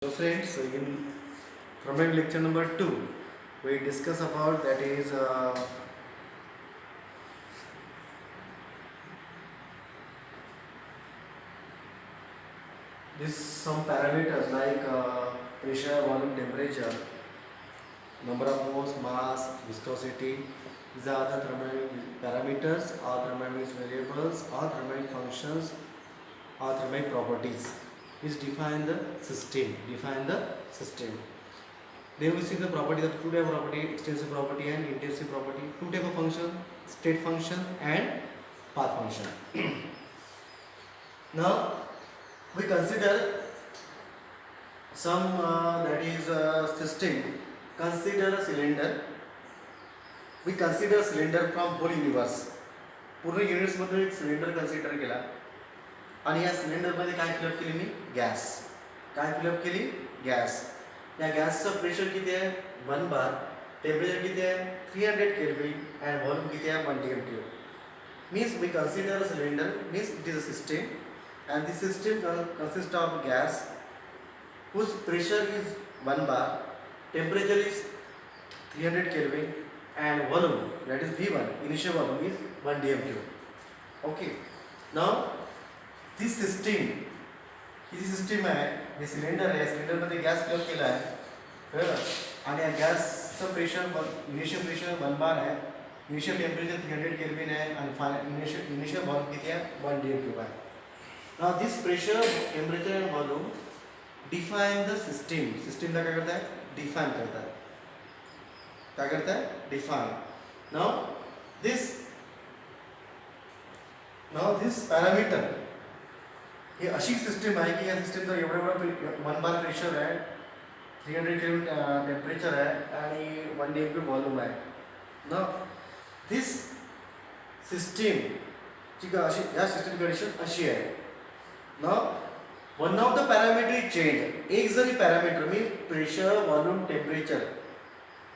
So friends, in from lecture number 2, we discuss about that is this some parameters like pressure, volume, temperature, number of moles, mass, viscosity. These are the thermodynamic parameters or thermodynamic variables or thermodynamic functions or thermodynamic properties which define the system. Then we see the property of two type of property, extensive property and intensive property. Two type of function, state function and path function. Now we consider some that is system. Consider a cylinder. We consider cylinder from whole universe. पूर्ण units मध्ये एक cylinder consider केला आणि या cylinder मध्ये काय fill up केली मी gas. काय फिलअप केली गॅस. या गॅसचं प्रेशर किती आहे 1 बार, टेम्परेचर किती आहे 300 केल्विन and वॉल्यूम किती आहे 1 atm. Means we consider a cylinder means it is a system and this system consists of gas whose pressure is 1 bar, temperature is 300 Kelvin and volume that is V1, initial volume is 1 dm cube. Okay. Now this system he system आहे, हे cylinder आहे, सिलेंडरमध्ये gas fill केला आहे बरोबर आणि या गॅसचं pressure initial pressure 1 बार आहे, initial temperature 300 kelvin आहे आणि फायनल इनिशियल वॉल्यूम किती आहे 1 dm cube आहे. Now this pressure temperature and volume define the system. सिस्टमला काय करताय डिफाइन करताय. काय करताय डिफाइन. नाउ दिस पॅरामीटर ही अशी सिस्टम आहे की या सिस्टमचा एवढं 1 बार प्रेशर आहे, 300 केल्विन टेम्परेचर आहे आणि 1 dm cube वॉल्यूम आहे. नाउ दिस सिस्टम ची अशी या सिस्टम कंडिशन अशी आहे. Now one of the parameter is change. एक जरी पॅरामीटर मी प्रेशर वॉल्यूम टेम्परेचर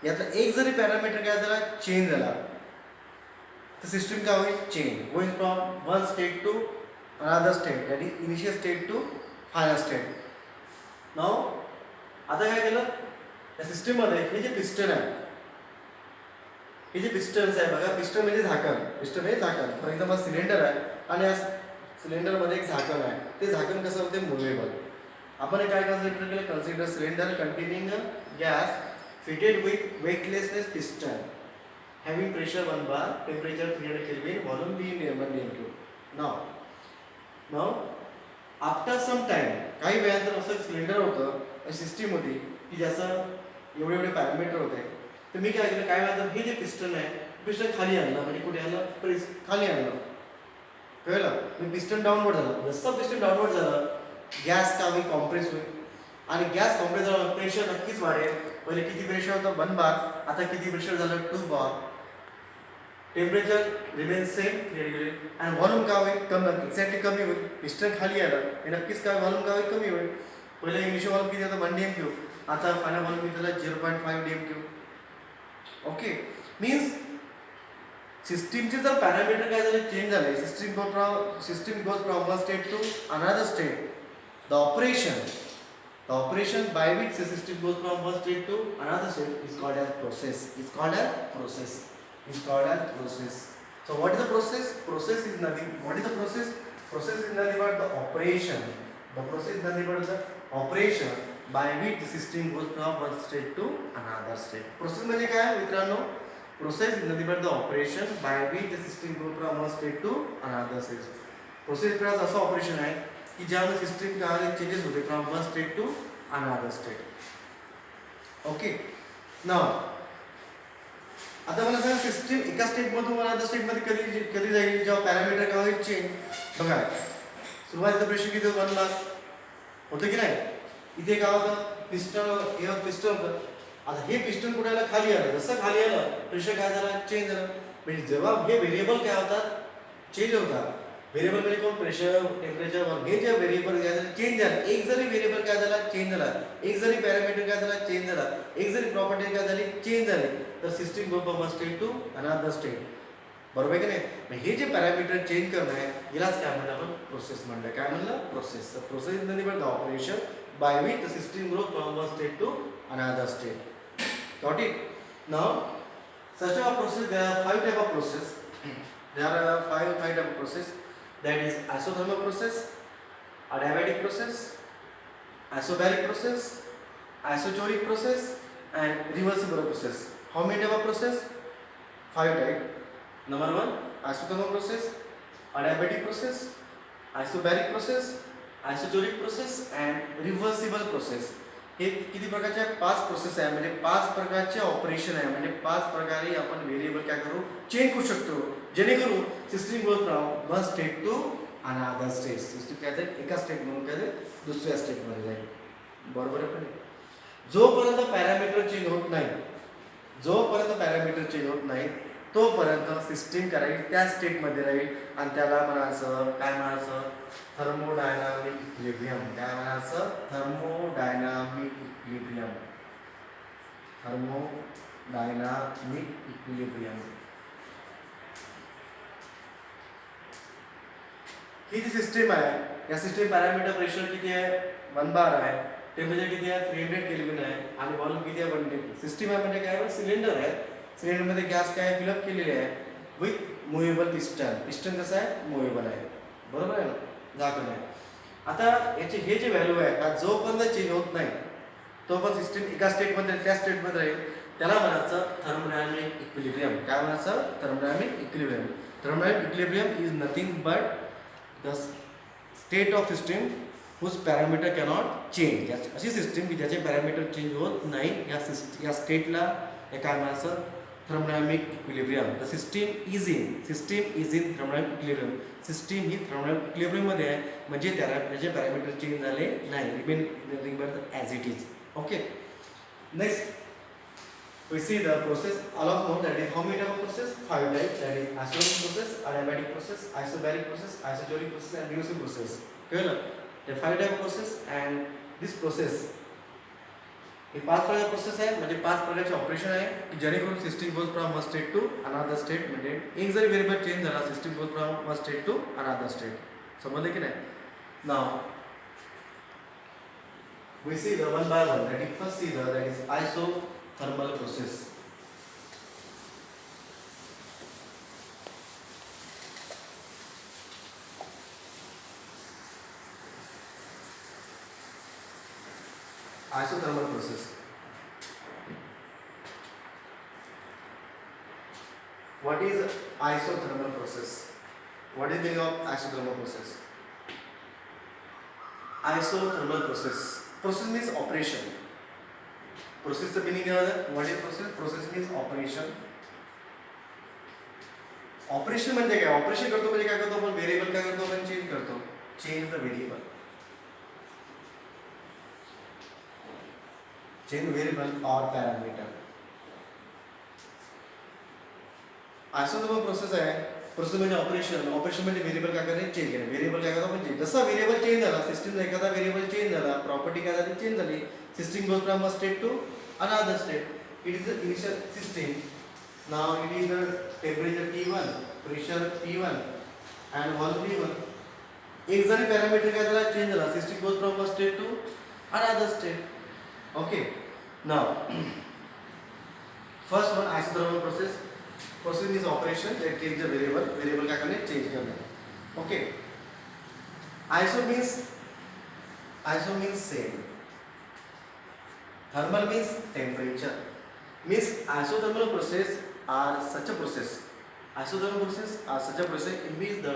यातला एक जरी पॅरामीटर काय झाला चेंज झाला तर सिस्टम काय होईल change going from one state to another state, that is initial state to final state. Now आता काय केलं या सिस्टम मध्ये हे जे पिस्टन आहे, हे जे पिस्टन्स आहे बघा, पिस्टन म्हणजे झाकण, पिस्टन म्हणजे झाकण. फॉर एक्झाम्पल सिलेंडर आहे आणि या सिलेंडर मध्ये एक झाकण आहे. ते झाकण कसं होते मुव्हेबल. आपण काय कन्सिडर केलं consider cylinder containing gas fitted with weightlessness piston having pressure 1 bar, temperature 300 Kelvin, volume V 1 dm cube. Now after some time काही वेळानंतर असं सिलेंडर होतं सिस्टीम होती की ज्याचं एवढे एवढे पॅरामीटर होते. तर मी काय केलं काही वेळानंतर हे जे पिस्टन आहे पिस्टन खाली आणलं म्हणजे कुठे आणलं प्रेस खाली आणलं कळलं. मी पिस्टन डाऊनवर्ड झालं. जसं पिस्टन डाऊनवर्ड झालं गॅस का होईल कॉम्प्रेस होईल आणि गॅस कॉम्प्रेस झालं प्रेशर नक्कीच वाढेल. पहिले किती प्रेशर होतं 1 बार, आता किती प्रेशर झालं 2 बार. टेम्परेचर रिमेन सेम 300 केल्विन आणि वॉल्यूम काय होईल कमी एक्झॅक्टली कमी होईल. पिस्टन खाली आलं हे नक्कीच काय वॉल्यूम काय होईल कमी होईल. पहिले इनिशियल वॉल्यूम किती होतं 1 dm cube, आता फायनल वॉल्यूम किती झालं 0.5 dm cube. ओके मीन्स सिस्टीमचे जर पॅरामीटर काय झाले चेंज झाले system goes from one state to another state. The operation by which the system goes from one state to another state is called as process. So what is the process? Process is nothing. What is the process? Process is nothing but the operation. The process is nothing but the operation by which the system goes from one state to another state. Process म्हणजे काय मित्रांनो? Process is nothing but the operation by which the system goes from one state to another state. Process plus असं operation आहे की ज्यामध्ये system काय changes होते from one state to another state. Okay now आता मला सांगा सिस्टम एका स्टेटमधून another स्टेटमध्ये कधी जाईल जेव्हा पॅरामीटर काय होईल चेंज. बघा सुरुवातीचं प्रेशर किती होतं 1 बार होतं की नाही. इथे काय होतं पिस्टन होतं. आता हे पिस्टन कुठे आलं खाली आलं. जसं खाली आलं प्रेशर काय झालं चेंज झालं. म्हणजे जेव्हा हे व्हेरिएबल काय होतात चेंज होतात. व्हेरिएबल म्हणजे कोण प्रेशर टेम्परेचर हे जे व्हेरिएबल काय झालं चेंज झालं. एक जरी व्हेरिएबल काय झाला चेंज झाला, एक जरी पॅरामीटर काय झाला चेंज झाला, एक जरी प्रॉपर्टी काय झाली चेंज झाली तर system go from one state to another state. बरोबर की नाही. हे जे पॅरामीटर चेंज करणं आहे यालाच काय म्हणलं आपण प्रोसेस म्हणलं. काय म्हणलं प्रोसेस. प्रोसेस नंतर operation by which the system goes from one state to another state. Got it? Now, such a process, there are five type of process. There are five type of process. That is isothermal process, adiabatic process, isobaric process, isochoric process, and reversible process. How many type of process? Five type. Number one, isothermal process, adiabatic process, isobaric process, isochoric process, and reversible process. हे किती प्रकारचे आहे? पाच process आहे. म्हणजे पाच प्रकारचे operation आहे. म्हणजे पाच प्रकारे आपण व्हेरिएबल काय करू, चेंज करू शकतो, जेणेकरून system goes from one state to another state. System काय जाईल, एका स्टेट म्हणून काय जाईल दुसऱ्या स्टेटमध्ये जाईल. बरोबर आहे. जोपर्यंत पॅरामीटर चेंज होत नाही, जोपर्यंत पॅरामीटर चेंज होत नाही तोपर्यंत सिस्टीम करायची त्या स्टेटमध्ये राहील. आणि त्याला म्हणायचं काय, म्हणायचं थर्मोडायनामिक इक्विलिब्रियम. काय म्हणायचं? Thermodynamic equilibrium. Thermodynamic equilibrium. ही जी सिस्टीम आहे, या सिस्टीम पॅरामीटर प्रेशर किती आहे? 1 बार आहे. टेम्परेचर किती आहे? 300 केल्विन आहे. आणि व्हॉल्यूम किती आहे? 1 लिटर. सिस्टीम आहे म्हणजे काय? सिलेंडर आहे. सिलेंडरमध्ये गॅस काय फिलअप केलेले आहे विथ मुव्हेबल पिस्टन. पिस्टन कसं आहे? मुव्हेबल आहे. बरोबर आहे ना? झाकण आहे. आता याचे हे जे व्हॅल्यू आहे का जोपर्यंत चेंज होत नाही तोपर्यंत सिस्टीम एका स्टेटमध्ये त्या स्टेटमध्ये राहील. त्याला म्हणायचं थर्मोडायनामिक इक्विलिब्रियम. काय म्हणायचं? Thermodynamic equilibrium. Thermodynamic equilibrium is nothing but the state of system whose parameter cannot change. अशी सिस्टीम की ज्याचे पॅरामीटर चेंज होत नाही या स्टेटला काय म्हणायचं? Thermodynamic equilibrium. The system is in thermodynamic equilibrium. System ही थर्मोडायनामिक इक्विलिब्रियममध्ये आहे म्हणजे त्याचे पॅरामीटर चेंज झाले नाही. Remain as it is. Okay. Next we see the process all of know that is how many type of process? 5 types. That is isothermal process, adiabatic process, isobaric process, isochoric process, and reversible process. कळलं? The 5 type of process and this process हे 5 प्रकारचे process आहे. म्हणजे 5 प्रकारचे operation आहे की जेणेकरून system goes from one state to another state. म्हणजे एक जरी व्हेरिएबल चेंज झाला system goes from one state to another state. समजले की नाही? Now we see the one by one. That is first see the that is isothermal process. Isothermal process. What is isothermal process? What is the meaning of isothermal process? Isothermal process. Process means operation. Process the meaning of what is process? Process means operation. Operation म्हणजे काय? Operation करतो म्हणजे काय करतो आपण? Variable काय करतो आपण? चेंज करतो. Change the variable. Change variable और पॅरामीटर. आयसोथर्मल प्रोसेस आहे. प्रोसेस म्हणजे ऑपरेशन. ऑपरेशन म्हणजे व्हेरिएबल काय करणे? चेंज करणे. व्हेरिएबल काय करतो आपण? चेंज. जसा व्हेरिएबल चेंज झाला सिस्टीमचा एखादा व्हेरिएबल चेंज झाला, प्रॉपर्टी काय झाली? चेंज झाली. System goes from one state to another state. It is the initial system. Now it is the temperature T1, pressure P1 and volume P1. एक जरी parameter काय झाला? चेंज झाला. System goes from one state to another state. Okay. Now first one isothermal process. Process is operation that change the variable. Variable क्या करने? Change करने. Okay. Iso means same. Thermal means temperature. Means isothermal process are such a process. Isothermal process are such a process in which the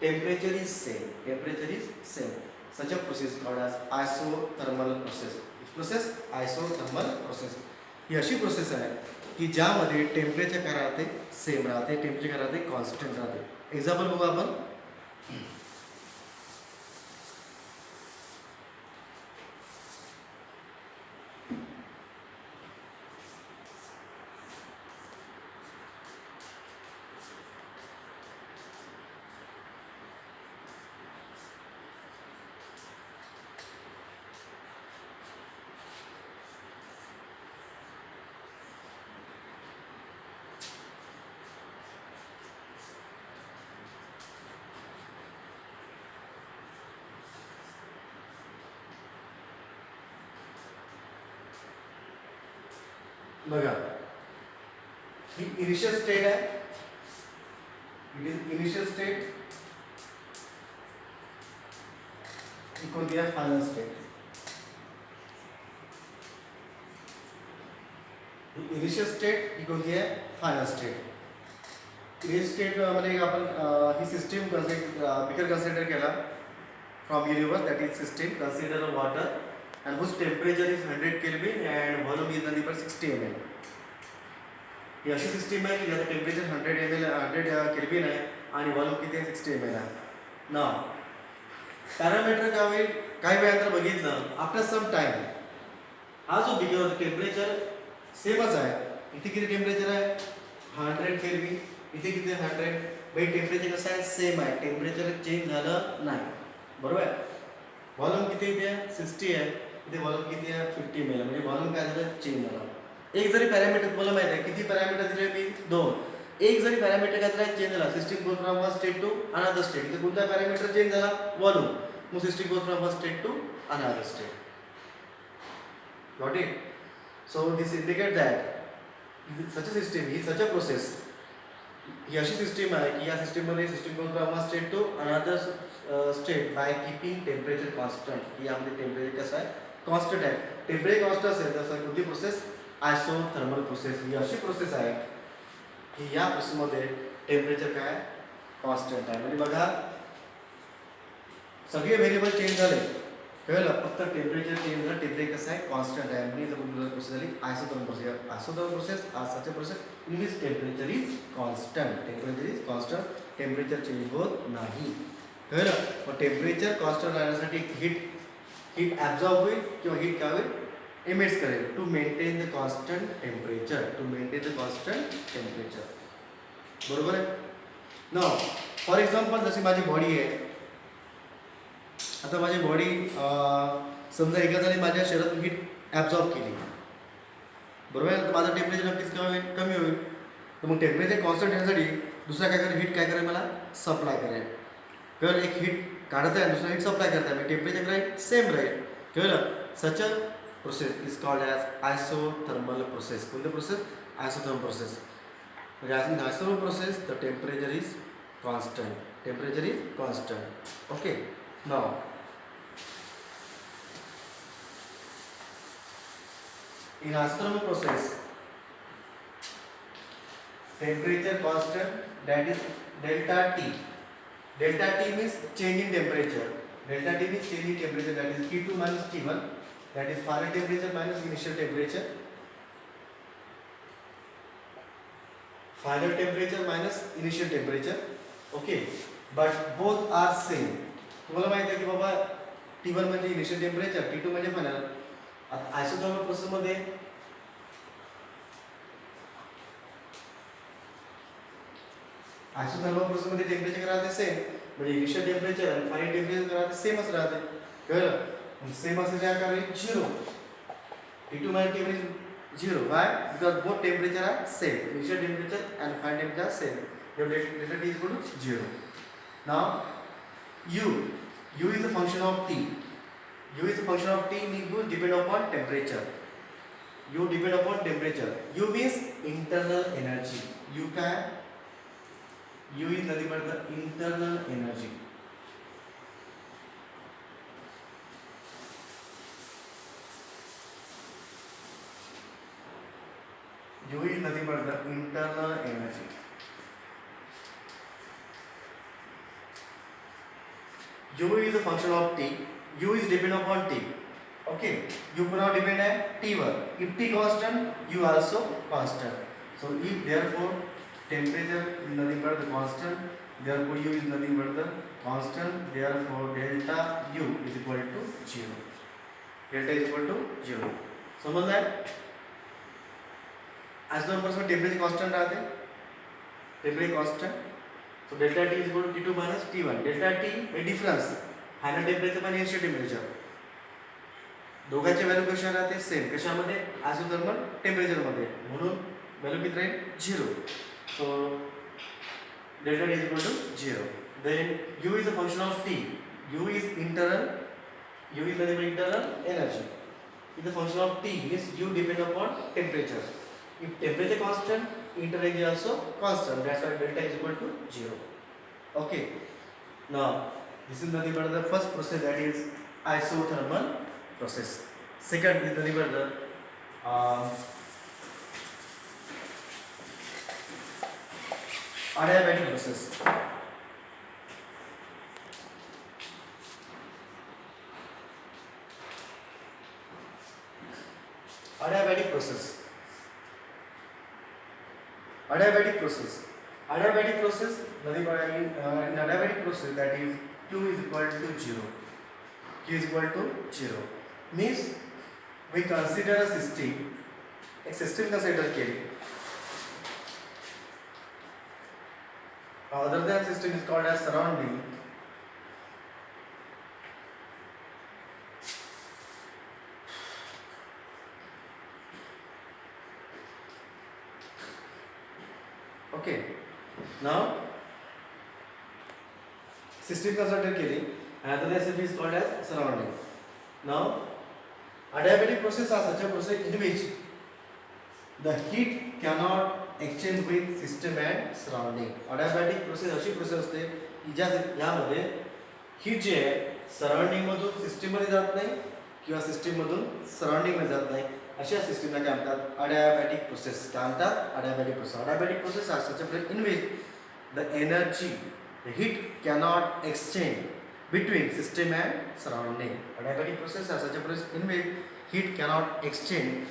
temperature is same. Temperature is same. Such a process called as isothermal process. Which process? Isothermal process. ही अशी process आहे की ज्यामध्ये temperature काय राहते? Same राहते. Temperature काय राहते? Constant राहते. एक्झाम्पल बघू आपण. बघा ही इनिशियल स्टेट आहे, इट इज इनिशियल स्टेट, ही कोणती आहे फायनल स्टेट. इनिशियल स्टेट ही कोणती आहे फायनल स्टेट. इनिशियल स्टेट मध्ये आपण ही सिस्टीम बिकर कन्सिडर केला from universe, that is system consider a water and whose temperature is 100 Kelvin and volume is nothing but 60 ml. ही अशी system आहे की ज्याचं temperature 100 kelvin आहे आणि व्हॉल्यूम किती आहे 60 ml आहे. नाव पॅरामीटर काय होईल, काही वेळानंतर बघितलं आफ्टर सम टाइम हा जो बिगर टेम्परेचर सेमच आहे. इथे किती टेम्परेचर आहे 100 केल्विन, इथे किती 100. भाई टेम्परेचर कसं आहे सेम आहे, टेम्परेचर चेंज झालं नाही, बरोबर आहे. व्हॉल्यूम किती इथे 60 आहे, इथे व्हॉल्यूम किती आहे 50 ml, म्हणजे व्हॉल्यूम काय झालं चेंज झालं. एक जरी पॅरामीटर तुम्हाला माहिती आहे किती पॅरामीटर दिले मी 2, एक जरी पॅरामीटर काय झाला चेंज झाला, system goes from one state to another state. इथे कोणता पॅरामीटर चेंज झाला व्हॉल्यूम, मग system goes from one state to another state. Got it. So this indicate that such a system ही सच अ प्रोसेस, ही अशी system आहे की या सिस्टीममध्ये system goes from one state to another state by keeping temperature constant. यामध्ये temperature कसं आहे कॉन्स्टंट आहे. टेम्परेचर कॉन्स्टंट असेल तर कोणती प्रोसेस आयसोथर्मल प्रोसेस. ही अशी प्रोसेस आहे की या प्रोसेसमध्ये टेम्परेचर काय कॉन्स्टंट आहे. म्हणजे बघा सगळे व्हेरिएबल चेंज झाले कळलं, फक्त टेम्परेचर चेंज झालं, टेम्परेचर कसं आहे कॉन्स्टंट आहे. म्हणजे जर प्रोसेस झाली isothermal process. Isothermal process such a process in which temperature is constant. Temperature is constant, temperature change होत नाही कळलं. मग टेम्परेचर कॉन्स्टंट राहण्यासाठी हीट ॲब्झॉर्ब होईल किंवा हीट काय होईल इमिट्स करेल to maintain the constant temperature. To maintain the constant temperature, बरोबर आहे. नाव फॉर एक्झाम्पल जशी माझी बॉडी आहे, आता माझी बॉडी समजा एखाद्याने माझ्या शरीरातून हीट ॲब्झॉर्ब केली, बरोबर आहे. तर माझं टेम्परेचर नक्कीच कमी होईल. तर मग टेम्परेचर कॉन्स्टंट ठेवण्यासाठी दुसरा काय करेल, हीट काय करेल मला सप्लाय करेल कळलं. एक हीट काढत आहे दुसरा हीट सप्लाय करत आहे, म्हणजे टेम्परेचर राहील सेम राहील कळलं. Such a process is called as isothermal process. कोणती प्रोसेस आयसोथर्मल प्रोसेस. म्हणजे in isothermal process the temperature is constant. Temperature is constant. Okay. Now in isothermal process temperature constant, that is delta T. Delta T means change in temperature. Delta T means change in temperature, that is T2 minus T1, that is final temperature minus initial temperature. Final temperature minus initial temperature. Okay, but both are same. तुम्हाला माहिती आहे की बाबा T1 म्हणजे initial temperature, T2 म्हणजे final. आता isothermal process मध्ये temperature राहते same, म्हणजे इनिशियल टेम्परेचर आणि फायनल टेम्परेचर राहते सेमच राहते कळलं. सेम असं काय करायचं 0. T2 minus T1 is 0. Why? Because both temperature are same. Initial temperature and final temperature are same. Your delta T is equal to 0. Now U is a function of T. U is a function of T means U depend upon temperature. U depend upon temperature. U means internal energy. U can, U is nothing but the internal energy. U is nothing but the internal energy. U is a function of T. U is depend upon T. Okay. U cannot depend at T1. If T constant, U also constant. So if therefore temperature is nothing but the constant, therefore U is nothing but the constant. Therefore delta U is equal to 0. Delta is equal to 0. समझ that? As the number temperature constant रहते, temperature constant. So delta T is equal to T2 minus T1. Delta T a difference. Final temperature आणि initial temperature दोघांचे value कशा राहते same. कशामध्ये isothermal टेम्परेचरमध्ये, म्हणून value किती राहील 0. So delta T is equal to 0. Then U is a function of T. U is internal. U is nothing but internal energy. Is a function of T means U depend upon temperature. If temperature constant, heat range is also constant. That's why delta is equal to 0. Okay. Now, this is nothing but the first process, that is isothermal process. Second is nothing but the adiabatic process. Adiabatic process. Adiabatic process. Adiabatic process, nothing but in adiabatic process, that is Q is equal to 0. Q is equal to 0. Means we consider a system. एक system consider केली. Other than system is called as surrounding. Okay. Now system consider केली. Another recipe is called as surrounding. Now, adiabatic process are such a process in which the heat cannot exchange with system and surrounding. Adiabatic process अशी process असते की ज्या यामध्ये heat जे आहे surrounding मधून system मध्ये जात नाही किंवा system मधून surrounding मध्ये जात नाही. अशा सिस्टमला काय म्हणतात? Adiabatic process. काय म्हणतात? Adiabatic process. Adiabatic process are such a process in which the energy, the heat cannot exchange between system and surrounding. Adiabatic process are such a process in which heat cannot exchange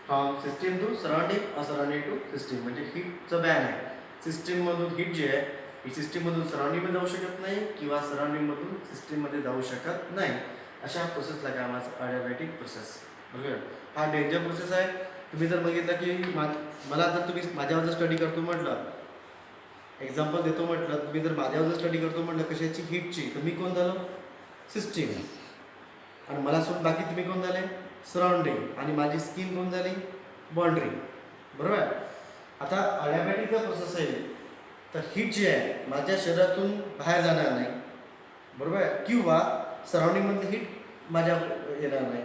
from system to surrounding or surrounding to system. म्हणजे हीटचं ban आहे. System मधून heat जे आहे ही system मधून surrounding मध्ये जाऊ शकत नाही किंवा सराउंडिंग मधून सिस्टीम मध्ये जाऊ शकत नाही. अशा प्रोसेसला काय म्हणतात? adiabatic process. बरोबर. हा डेंजर प्रोसेस आहे. तुम्ही जर बघितलं की मला जर तुम्ही माझ्यावर स्टडी करतो म्हटलं, एक्झाम्पल देतो म्हटलं, तुम्ही जर माझ्यावर जर स्टडी करतो म्हटलं कशाची? हीटची, तर मी कोण झालो? सिस्टीम. आणि मला सोडून बाकी तुम्ही कोण झाले? सराउंडिंग. आणि माझी स्किन कोण झाली? बाउंड्री. बरोबर. आता adiabatic जर प्रोसेस आहे तर हीट जी आहे माझ्या शरीरातून बाहेर जाणार नाही. बरोबर. किंवा सराउंडिंग मधली हीट माझ्या येणार नाही.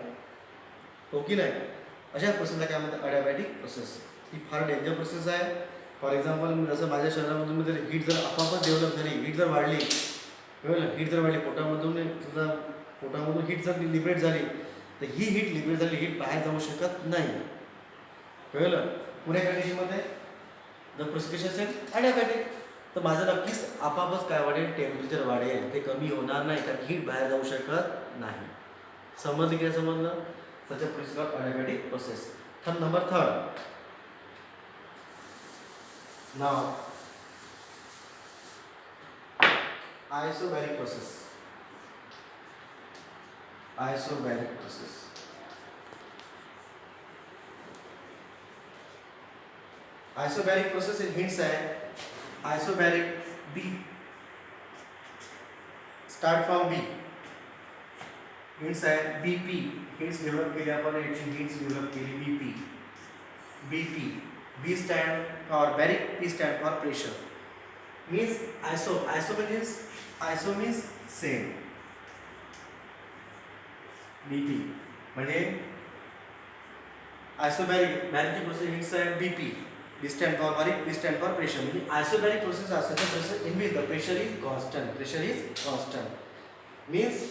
हो की नाही? अशा प्रोसेसला काय म्हणतात? adiabatic process. ही फार डेंजर प्रोसेस आहे. फॉर एक्झाम्पल जसं माझ्या शरीरामधून जर हीट जर आपोआपच डेव्हलप झाली, हीट जर वाढली, कळलं, हीट जर वाढली, पोटामधून हीट जर लिबरेट झाली, तर ही हीट लिबरेट झाली हीट बाहेर जाऊ शकत नाही. कळलं. पुण्या कंडिशनमध्ये द प्रोसेस असेल adiabatic, तर माझं नक्कीच आपापच काय वाढेल? टेम्परेचर वाढेल. ते कमी होणार नाही कारण हीट बाहेर जाऊ शकत नाही. समजलं की नाही समजलं? Such a process of adiabatic process. Number third. Now, isobaric process. Isobaric process. Isobaric process in hints है. Isobaric B. Start from B. Hints है BP. Hints develop के लिए अपन hints develop के लिए BP. BP. B stand for baric, P stand for pressure. Means iso means same. BP म्हणजे isobaric ची process hints आहे BP. B stand for baric, P stand for pressure. म्हणजे isobaric process are such a process in which the pressure is constant. Pressure is constant. Means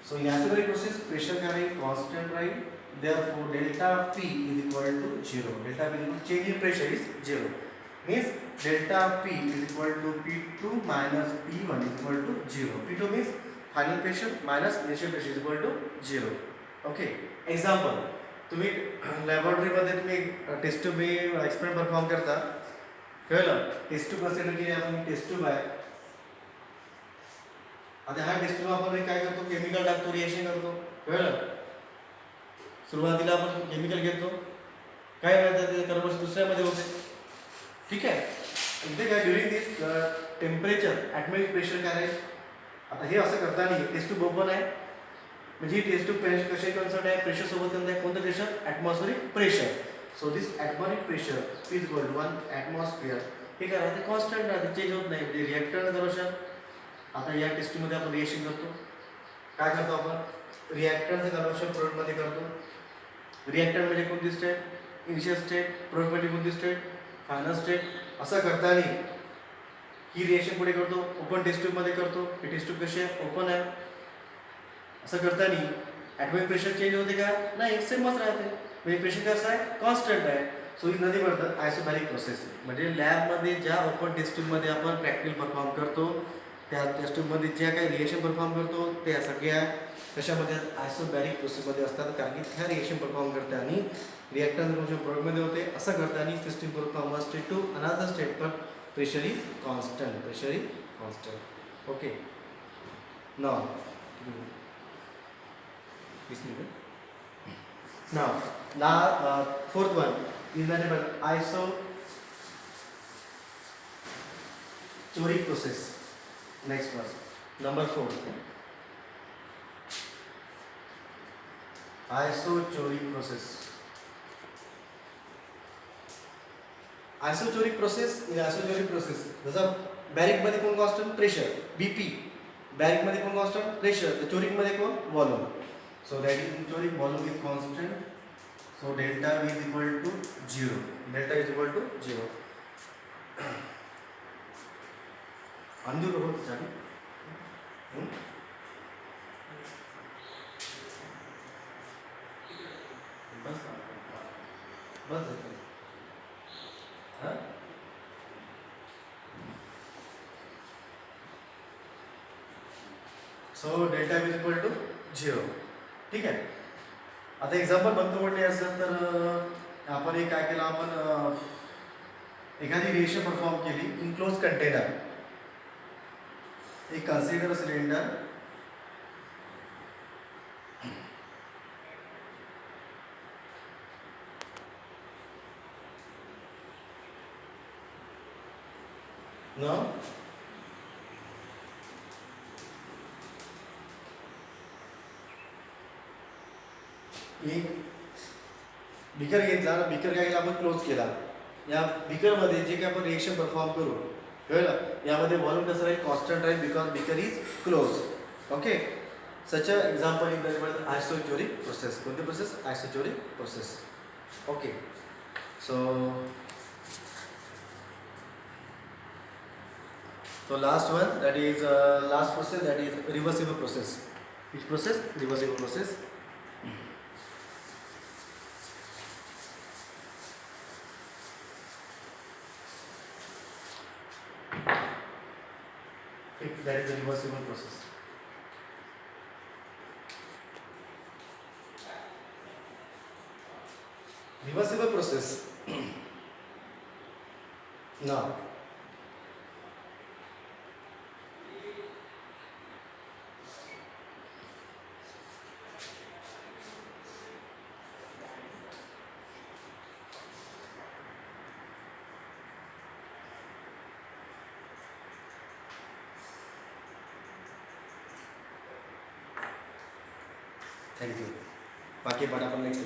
so in isobaric process pressure क्या रहेगी? Constant रहेगी. Therefore, delta P is equal to 0. Delta P is equal to change in pressure is 0. Means delta P is equal to P2 minus P1 is equal to 0. P2 means final pressure minus initial pressure is equal to 0. Okay. Example. तुम्ही लॅबोरेटरीमध्ये तुम्ही test tube experiment perform करता. कळलं. Test tube consider केली आपण. Test tube आहे. आता हा test tube आपण काय करतो? केमिकल टाकतो, रिएक्शन करतो. कळलं. सुरुवातीला आपण केमिकल घेतो, काय म्हणतात ते कन्वर्शन दुसऱ्यामध्ये होते. ठीक आहे. इथे काय ड्युरिंग दिस टेम्परेचर ॲटमॉस्फिअरिक प्रेशर काय आहे? आता हे असं करताना टेस्ट ट्यूब ओपन आहे म्हणजे ही टेस्ट ट्यूब कशी कन्सर्ट आहे? प्रेशर सोबत आहे. कोणतं प्रेशर? Atmospheric pressure. So this atmospheric pressure is equal to 1 atmosphere. हे काय राहते? कॉन्स्टंट राहते, चेंज होत नाही. म्हणजे रिॲक्टर कन्वर्शन. आता या टेस्ट ट्यूबमध्ये आपण रिएक्शन करतो. काय करतो आपण? रिॲक्टरचं कन्वर्शन प्रोडक्टमध्ये करतो. रिॲक्टर म्हणजे कोणती स्टेप? इनिशियल स्टेट, प्रोबेबिलिटी कोणती स्टेट, फायनल स्टेट. असं करताना ही रिएक्शन कुठे करतो, ओपन टेस्ट ट्यूबमध्ये करतो. ही टेस्ट ट्यूब कशी आहे, ओपन आहे. असं करताना ॲटॉमिक प्रेशर चेंज होते का, नाही, सेमच राहते. म्हणजे प्रेशर कसं आहे, कॉन्स्टंट आहे. सो ही नदी पडतात आयसोबॅरिक प्रोसेस. म्हणजे लॅबमध्ये ज्या ओपन टेस्ट ट्यूबमध्ये आपण प्रॅक्टिकल परफॉर्म करतो, त्या टेस्ट ट्यूबमध्ये ज्या काही रिएक्शन परफॉर्म करतो त्या सगळ्या कशामध्ये आयसोबॅरिक प्रोसेसमध्ये असतात. कारण की त्या रिएक्शन परफॉर्म करताना रिॲक्टन्स प्रोडक्टमध्ये होते. असं करताना system perform one state to another state, पण pressure is constant. Pressure is constant. Okay. Now now fourth one is nothing but isochoric process. Next one, number 4, isochoric process. Isochoric process, in isochoric process जसं बॅरिक मध्ये कोण constant, pressure BP. बॅरिक मध्ये कोण constant, pressure. तर चोरिक मध्ये कोण, volume. So that is in choric volume is constant. So delta V is equal to 0. Delta is equal to 0. अंदर हो जाने. बस बस हाँ. So delta V is equal to 0. ठीक आहे. आता एक्झाम्पल बघतो म्हटले असं तर आपण एक काय केलं, आपण एखादी रिएक्शन परफॉर्म केली इन क्लोज कंटेनर. एक कन्सिडर सिलेंडर, न एक बिकर घेतला. बिकर काय केला आपण, क्लोज केला. या बिकरमध्ये जे काही आपण रिएक्शन परफॉर्म करू, कळलं, यामध्ये व्हॉल्यूम कसं राहील, कॉन्स्टंट राहील, because beaker is close. Okay. Such a example in the isochoric process. कोणती process, isochoric process. Okay. So last one, that is last process, that is reversible process. Which process, reversible process. That is a reversible process. Reversible process. Now thank you. बाकी पाठ आपण next